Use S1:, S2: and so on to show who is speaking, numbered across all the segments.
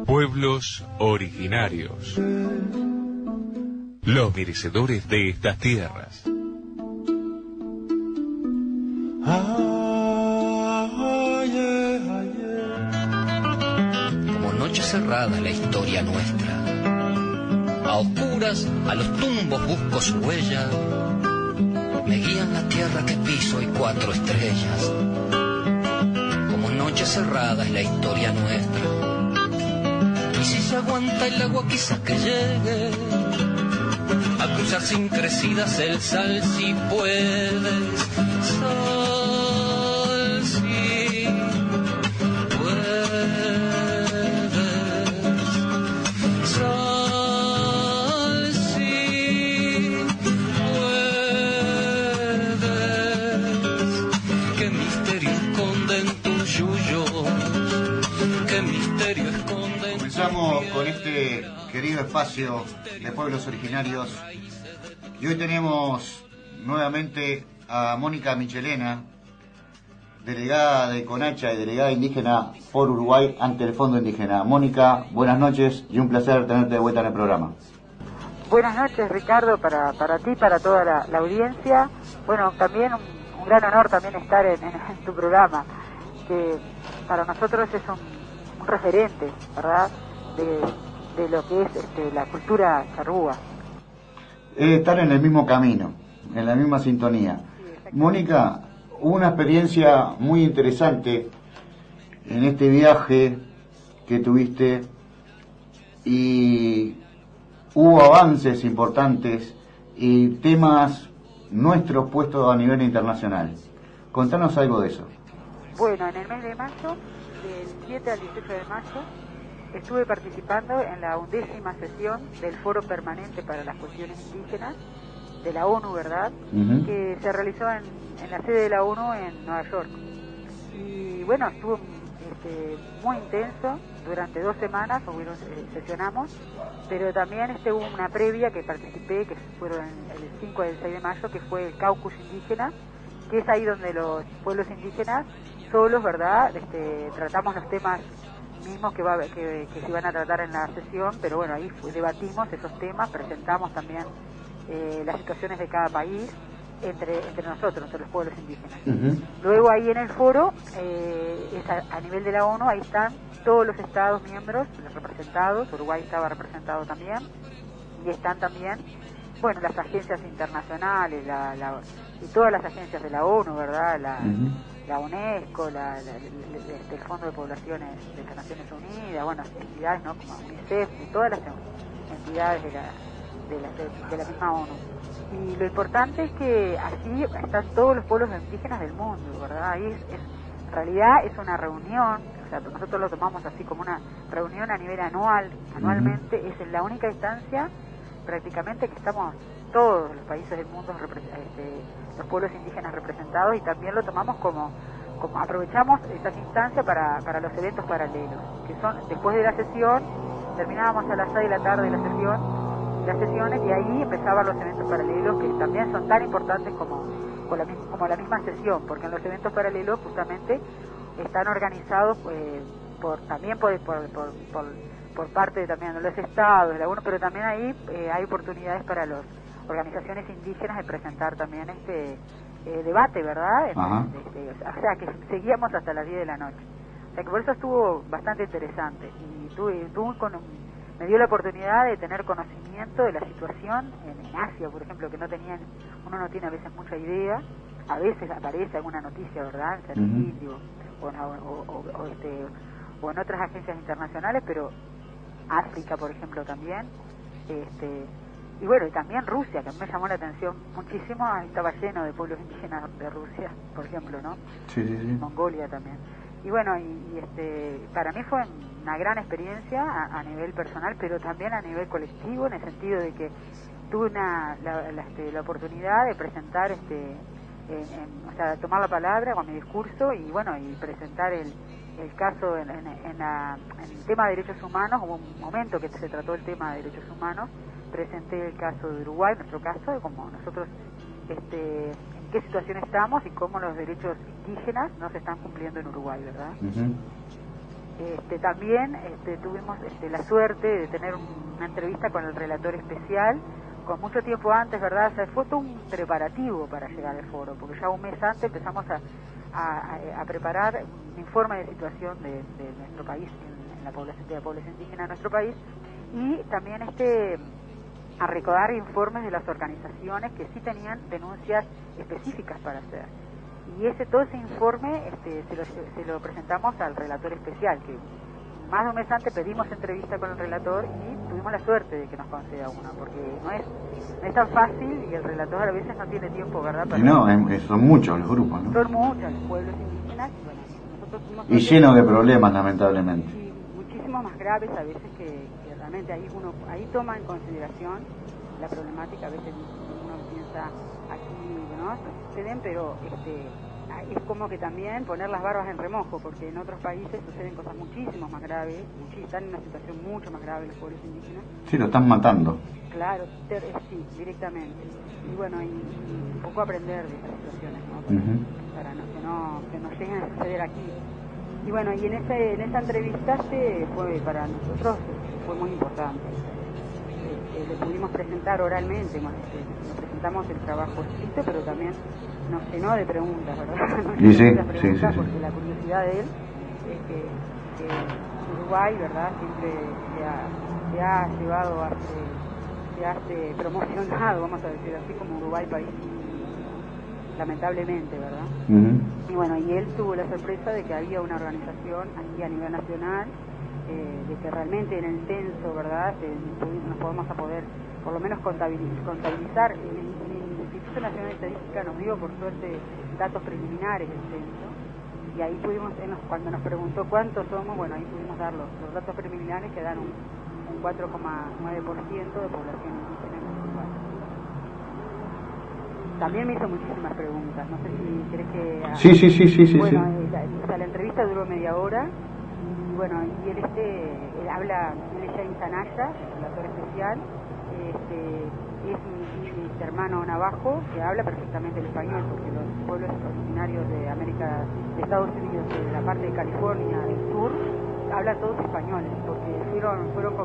S1: Pueblos originarios, los merecedores de estas tierras.
S2: Como noche cerrada la historia nuestra, a oscuras, a los tumbos busco su huella, me guían la tierra que piso y 4 estrellas. Como noche cerrada es la historia nuestra, y si se aguanta el agua quizás que llegue a cruzar sin crecidas el sal si puedes, sal si puedes, sal si puedes. Qué misterio esconde en tu yuyo, qué misterio esconde en tu...
S3: Comenzamos con este querido espacio de pueblos originarios y hoy tenemos nuevamente a Mónica Michelena, delegada de CONACHA y delegada indígena por Uruguay ante el Fondo Indígena. Mónica, buenas noches y un placer tenerte de vuelta en el programa.
S4: Buenas noches, Ricardo, para ti, para toda la audiencia. Bueno, también un gran honor también estar en tu programa, que para nosotros es un referente, ¿verdad?, de lo que es la cultura charrúa.
S3: Estar en el mismo camino, en la misma sintonía. Mónica, una experiencia muy interesante en este viaje que tuviste y hubo avances importantes y temas nuestros puestos a nivel internacional. Contanos algo de eso.
S4: Bueno, en el mes de mayo, del 7 al 18 de mayo, estuve participando en la 11ª sesión del Foro Permanente para las Cuestiones Indígenas de la ONU, ¿verdad? Que se realizó en la sede de la ONU en Nueva York. Y bueno, estuvo muy intenso, durante 2 semanas sesionamos, pero también hubo una previa que participé, que fueron el 5 y el 6 de mayo, que fue el Caucus Indígena, que es ahí donde los pueblos indígenas solos, ¿verdad?, tratamos los temas mismos que se van a tratar en la sesión, pero bueno, ahí debatimos esos temas, presentamos también las situaciones de cada país entre nosotros, entre los pueblos indígenas. Luego ahí en el foro, a nivel de la ONU, ahí están todos los estados miembros, los representados, Uruguay estaba representado también, y están también, bueno, las agencias internacionales, y todas las agencias de la ONU, ¿verdad?, la UNESCO, el Fondo de Poblaciones de las Naciones Unidas, bueno, entidades, ¿no?, como UNICEF y todas las entidades de la misma ONU. Y lo importante es que así están todos los pueblos indígenas del mundo, ¿verdad? Ahí en realidad es una reunión, o sea, nosotros lo tomamos así como una reunión a nivel anual, anualmente, es en la única instancia prácticamente que estamos todos los países del mundo, los pueblos indígenas representados, y también lo tomamos como aprovechamos esas instancias para los eventos paralelos, que son después de la sesión, terminábamos a las 6 de la tarde las sesiones, y ahí empezaban los eventos paralelos, que también son tan importantes como la misma sesión, porque en los eventos paralelos justamente están organizados también por parte también de los estados, de la ONU, pero también ahí hay oportunidades para las organizaciones indígenas de presentar también debate, ¿verdad? O sea, que seguíamos hasta las 10 de la noche. O sea, que por eso estuvo bastante interesante. Y me dio la oportunidad de tener conocimiento de la situación en Asia, por ejemplo, que uno no tiene a veces mucha idea. A veces aparece alguna noticia, ¿verdad?, en el sitio, o en otras agencias internacionales, pero África, por ejemplo, también, y bueno, y también Rusia, que me llamó la atención muchísimo, estaba lleno de pueblos indígenas de Rusia, por ejemplo, ¿no?
S3: Sí.
S4: Mongolia también. Y bueno, para mí fue una gran experiencia a nivel personal, pero también a nivel colectivo, en el sentido de que tuve la oportunidad de presentar, o sea, tomar la palabra con mi discurso y bueno, y presentar el caso en el tema de derechos humanos. Hubo un momento que se trató el tema de derechos humanos, presenté el caso de Uruguay, nuestro caso, de como nosotros, en qué situación estamos y cómo los derechos indígenas no se están cumpliendo en Uruguay, ¿verdad? También tuvimos la suerte de tener una entrevista con el relator especial con mucho tiempo antes, ¿verdad? O sea, fue todo un preparativo para llegar al foro, porque ya un mes antes empezamos a preparar un informe de situación de nuestro país, en la población indígena de nuestro país, y también a recaudar informes de las organizaciones que sí tenían denuncias específicas para hacer. Y todo ese informe se lo presentamos al relator especial, que más de un mes antes pedimos entrevista con el relator y tuvimos la suerte de que nos conceda una, porque no es tan fácil y el relator a veces no tiene tiempo, ¿verdad?
S3: Son muchos los grupos, ¿no?
S4: Son muchos los pueblos indígenas, y bueno, nosotros tuvimos
S3: y llenos de problemas, lamentablemente.
S4: Y muchísimos más graves a veces que realmente ahí toma en consideración la problemática. A veces uno piensa aquí, ¿no? Suceden, pero es como que también poner las barbas en remojo, porque en otros países suceden cosas muchísimo más graves, están en una situación mucho más grave los pueblos indígenas.
S3: Sí, lo están matando.
S4: Claro, sí, directamente. Y bueno, y un poco aprender de estas situaciones, ¿no? Para que no lleguen a suceder aquí. Y bueno, y en esa entrevista para nosotros fue muy importante. Le pudimos presentar oralmente, nos presentamos el trabajo escrito, pero también nos llenó de preguntas, ¿verdad?
S3: Sí.
S4: Porque la curiosidad de él es que Uruguay, ¿verdad? Siempre se ha llevado, se ha promocionado, vamos a decir así, como Uruguay país, lamentablemente, ¿verdad? Y bueno, y él tuvo la sorpresa de que había una organización aquí a nivel nacional, de que realmente en el censo, ¿verdad?, nos podemos poder por lo menos contabilizar. El Instituto Nacional de Estadística nos dio, por suerte, datos preliminares del censo, y ahí pudimos, cuando nos preguntó cuántos somos, bueno, ahí pudimos dar los datos preliminares que dan un 4,9% de población indígena en Uruguay. También me hizo muchísimas preguntas, no sé si querés que...
S3: Sí.
S4: Bueno, la entrevista duró media hora. Y bueno, y él es James Anaya, el relator especial, es mi hermano navajo, que habla perfectamente el español, porque los pueblos originarios de Estados Unidos, de la parte de California del sur, hablan todos españoles, porque fueron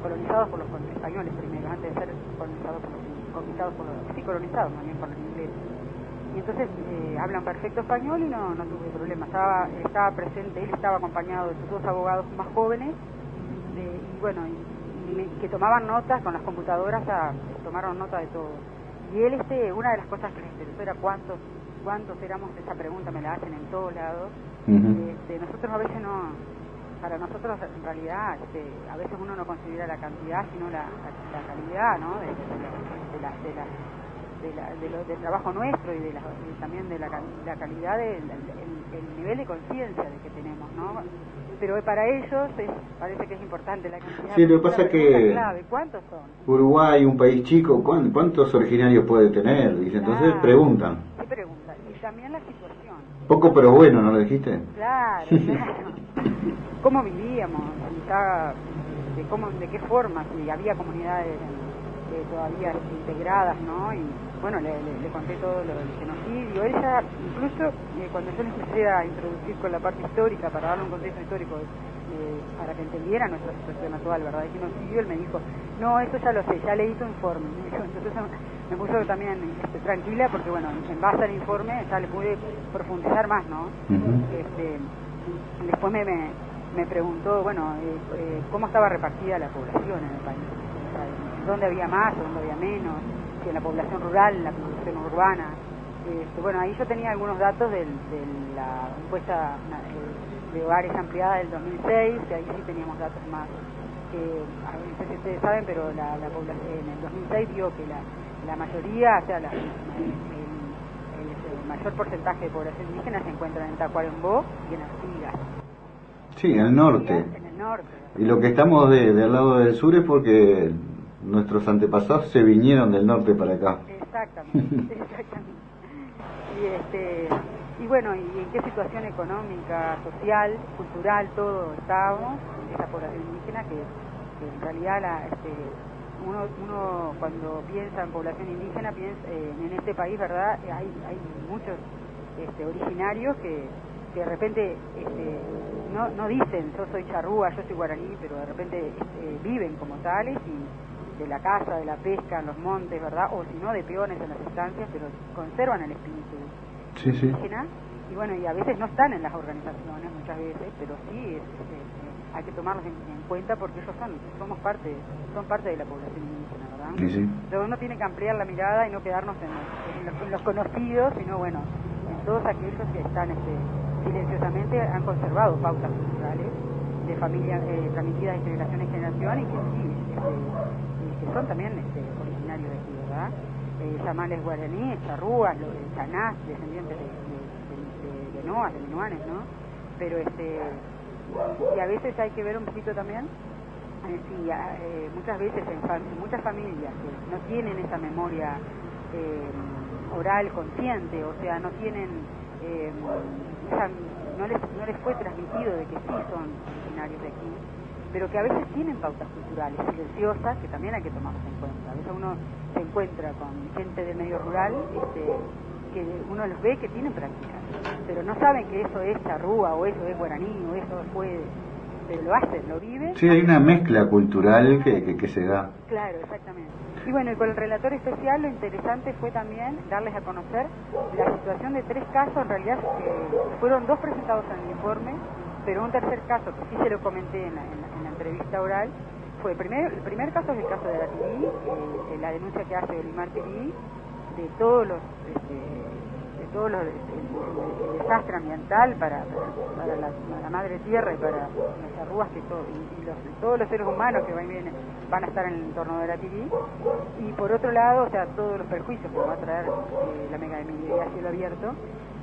S4: colonizados por los españoles primero, antes de ser colonizados también por los ingleses. Y entonces hablan perfecto español y no tuve problema. Estaba presente, él estaba acompañado de sus dos abogados más jóvenes, y bueno, que tomaban notas con las computadoras, tomaron nota de todo. Y él, una de las cosas que le interesó era cuántos éramos. Esa pregunta me la hacen en todos lados. Nosotros a veces para nosotros en realidad, a veces uno no considera la cantidad, sino la calidad, ¿no? Del trabajo nuestro y también de la calidad el nivel de conciencia de que tenemos, ¿no? Pero para ellos parece que es importante la cantidad.
S3: Sí, lo que pasa es que
S4: clave. ¿Cuántos son?
S3: Uruguay, un país chico, ¿cuántos originarios puede tener? Dice, entonces preguntan.
S4: Sí, preguntan. Y también la situación.
S3: Poco pero bueno, ¿no lo dijiste?
S4: Claro. ¿Cómo vivíamos? ¿De qué forma? Si había comunidades todavía integradas, ¿no? Y bueno, le conté todo lo del genocidio. Ella, incluso cuando yo le empecé a introducir con la parte histórica, para darle un contexto histórico, para que entendiera nuestra situación actual, ¿verdad?, de genocidio, él me dijo, no, eso ya lo sé, ya leí tu informe. Entonces me puso también tranquila, porque bueno, en base al informe ya le pude profundizar más, ¿no? Después me preguntó, bueno, cómo estaba repartida la población en el país. ¿Dónde había más, dónde había menos? Si en la población rural, en la población urbana. Bueno, ahí yo tenía algunos datos de la encuesta de hogares ampliada del 2006, que ahí sí teníamos datos más. No sé si ustedes saben, pero la población en el 2006 vio que la mayoría, o sea, el mayor porcentaje de población indígena se encuentra en Tacuarembó y en Artigas.
S3: Sí, en el norte.
S4: En el norte.
S3: Y lo que estamos del lado del sur es porque nuestros antepasados se vinieron del norte para acá.
S4: Exactamente. Y bueno, ¿y en qué situación económica, social, cultural, todo estábamos? Esa población indígena que en realidad uno cuando piensa en población indígena, piensa en este país, ¿verdad? Hay muchos originarios que de repente no dicen yo soy charrúa, yo soy guaraní, pero de repente viven como tales y de la caza, de la pesca en los montes, ¿verdad? O si no, de peones en las estancias, pero conservan el espíritu indígena. Y bueno, y a veces no están en las organizaciones, muchas veces, pero sí hay que tomarlos en cuenta porque ellos son parte de la población indígena, ¿verdad?
S3: Sí.
S4: Entonces uno tiene que ampliar la mirada y no quedarnos en los conocidos, sino bueno, en todos aquellos que están silenciosamente han conservado pautas culturales de familia transmitidas de generación en generación y que sí, que son también originarios de aquí, ¿verdad? Chamales guaraníes, charrúas, chanás, descendientes de noas, de minuanes, ¿no? Pero y a veces hay que ver un poquito también, muchas veces en muchas familias que no tienen esa memoria oral consciente, o sea, no tienen, no les fue transmitido de que sí son originarios de aquí, pero que a veces tienen pautas culturales silenciosas que también hay que tomarlas en cuenta. A veces uno se encuentra con gente del medio rural que uno los ve que tienen prácticas, pero no saben que eso es charrúa o eso es guaraní o eso fue, pero lo hacen, lo viven.
S3: Sí, hay una mezcla cultural que se da.
S4: Claro, exactamente. Y bueno, y con el relator especial lo interesante fue también darles a conocer la situación de 3 casos, en realidad fueron 2 presentados en el informe, pero un tercer caso que sí se lo comenté en la entrevista oral, fue el primer caso es el caso de Aratirí, la denuncia que hace Olimar Tirí de todos los el desastre ambiental para la madre tierra y para las charrúas todos los seres humanos que van a estar en el entorno de Aratirí, y por otro lado, o sea, todos los perjuicios que va a traer la megaminería a cielo abierto,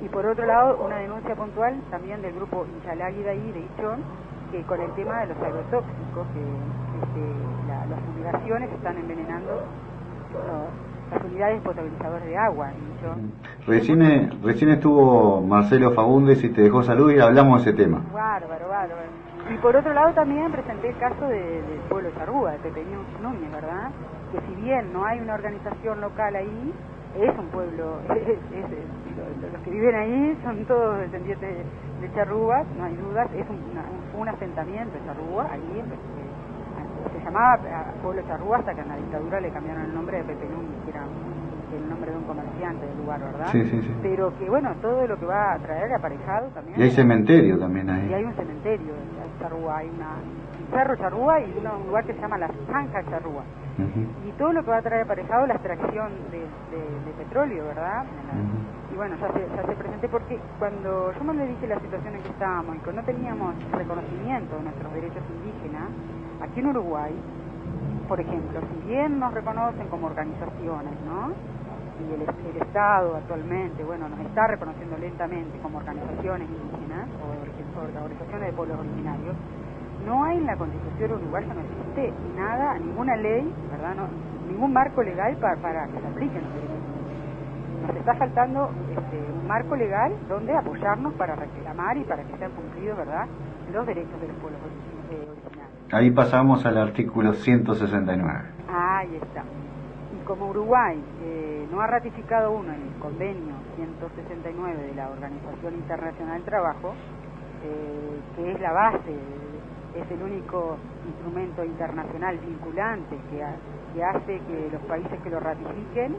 S4: y por otro lado una denuncia puntual también del grupo Inchalagui de ahí, de Ichón, que con el tema de los agrotóxicos, que las fumigaciones están envenenando las unidades potabilizadoras de agua en Ichón.
S3: Recién estuvo Marcelo Fagundes y te dejó salud y hablamos de ese tema.
S4: Bárbaro. Y por otro lado también presenté el caso del pueblo charrúa, de Pepe Núñez, ¿verdad? Que si bien no hay una organización local ahí, es un pueblo, los que viven ahí son todos descendientes de charrúas, no hay dudas, fue un asentamiento de charrúa, ahí se llamaba pueblo charrúa hasta que en la dictadura le cambiaron el nombre de Pepe Núñez, que era el nombre de un comerciante del lugar, ¿verdad?
S3: Sí.
S4: Pero que bueno, todo lo que va a traer aparejado también.
S3: Y hay cementerio también ahí.
S4: Y hay un cementerio en Charrúa, hay un cerro Charrúa y un lugar que se llama la Zanja Charrúa. Y todo lo que va a traer aparejado la extracción de petróleo, ¿verdad? Y bueno, ya se presenté porque cuando yo me le dije la situación en que estábamos y que no teníamos reconocimiento de nuestros derechos indígenas, aquí en Uruguay, por ejemplo, si bien nos reconocen como organizaciones, ¿no? Y el Estado actualmente, bueno, nos está reconociendo lentamente como organizaciones indígenas o organizaciones de pueblos originarios, no hay en la Constitución uruguaya, no existe nada, ninguna ley, ¿verdad? No, ningún marco legal para que se apliquen los derechos indígenas. Nos está faltando un marco legal donde apoyarnos para reclamar y para que sean cumplidos, ¿verdad?, los derechos de los pueblos originarios.
S3: Ahí pasamos al artículo 169.
S4: Ahí está. Y como Uruguay no ha ratificado uno en el convenio 169 de la Organización Internacional del Trabajo, que es la base, es el único instrumento internacional vinculante que hace que los países que lo ratifiquen,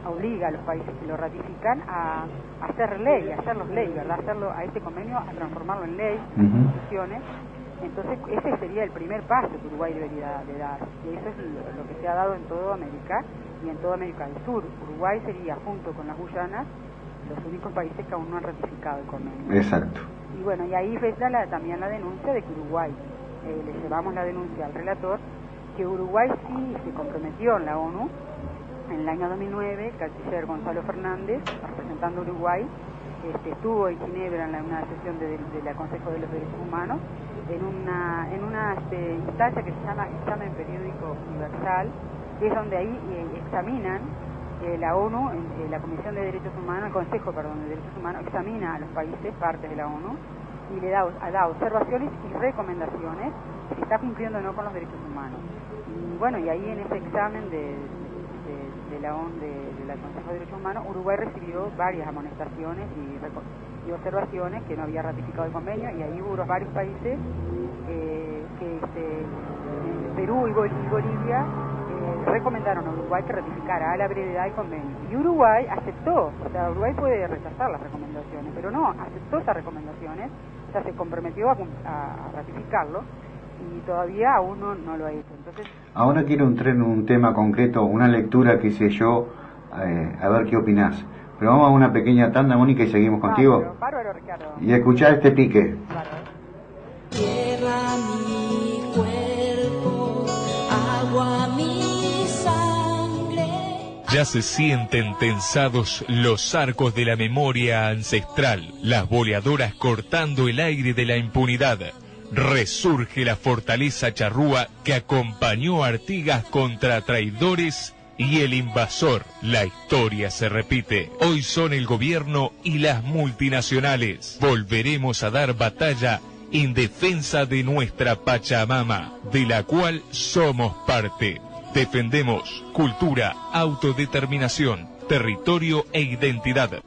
S4: obliga a los países que lo ratifican a hacer ley, a hacerlos ley, ¿verdad? Hacerlo a este convenio, a transformarlo en ley, instituciones. Entonces ese sería el primer paso que Uruguay debería de dar, y eso es lo que se ha dado en toda América y en toda América del Sur. Uruguay sería, junto con las Guyanas, los únicos países que aún no han ratificado el convenio.
S3: Exacto.
S4: Y bueno, y ahí está también la denuncia de que Uruguay, le llevamos la denuncia al relator, que Uruguay sí se comprometió en la ONU, en el año 2009, el canciller Gonzalo Fernández, representando a Uruguay, estuvo en Ginebra en una sesión del Consejo de los Derechos Humanos, en una instancia que se llama Examen Periódico Universal, que es donde ahí examinan la ONU, la Comisión de Derechos Humanos, el Consejo, de Derechos Humanos, examina a los países, partes de la ONU, y le da observaciones y recomendaciones si está cumpliendo o no con los derechos humanos. Y bueno, y ahí en ese examen de la ONU, de la Consejo de Derechos Humanos, Uruguay recibió varias amonestaciones y observaciones que no había ratificado el convenio, y ahí hubo varios países Perú y Bolivia recomendaron a Uruguay que ratificara a la brevedad el convenio. Y Uruguay aceptó, o sea, Uruguay puede rechazar las recomendaciones, pero no, aceptó esas recomendaciones, o sea, se comprometió a ratificarlo, y todavía aún no lo ha hecho. Entonces,
S3: ahora quiero entrar en un tema concreto, una lectura que hice yo, a ver qué opinás. Pero vamos a una pequeña tanda, Mónica, y seguimos contigo.
S4: Bárbaro, Ricardo.
S3: Y escuchar este pique.
S4: Bárbaro.
S5: Tierra mi cuerpo, agua mi sangre.
S1: Ya se sienten tensados los arcos de la memoria ancestral, las boleadoras cortando el aire de la impunidad. Resurge la fortaleza charrúa que acompañó a Artigas contra traidores y el invasor. La historia se repite. Hoy son el gobierno y las multinacionales. Volveremos a dar batalla en defensa de nuestra Pachamama, de la cual somos parte. Defendemos cultura, autodeterminación, territorio e identidad.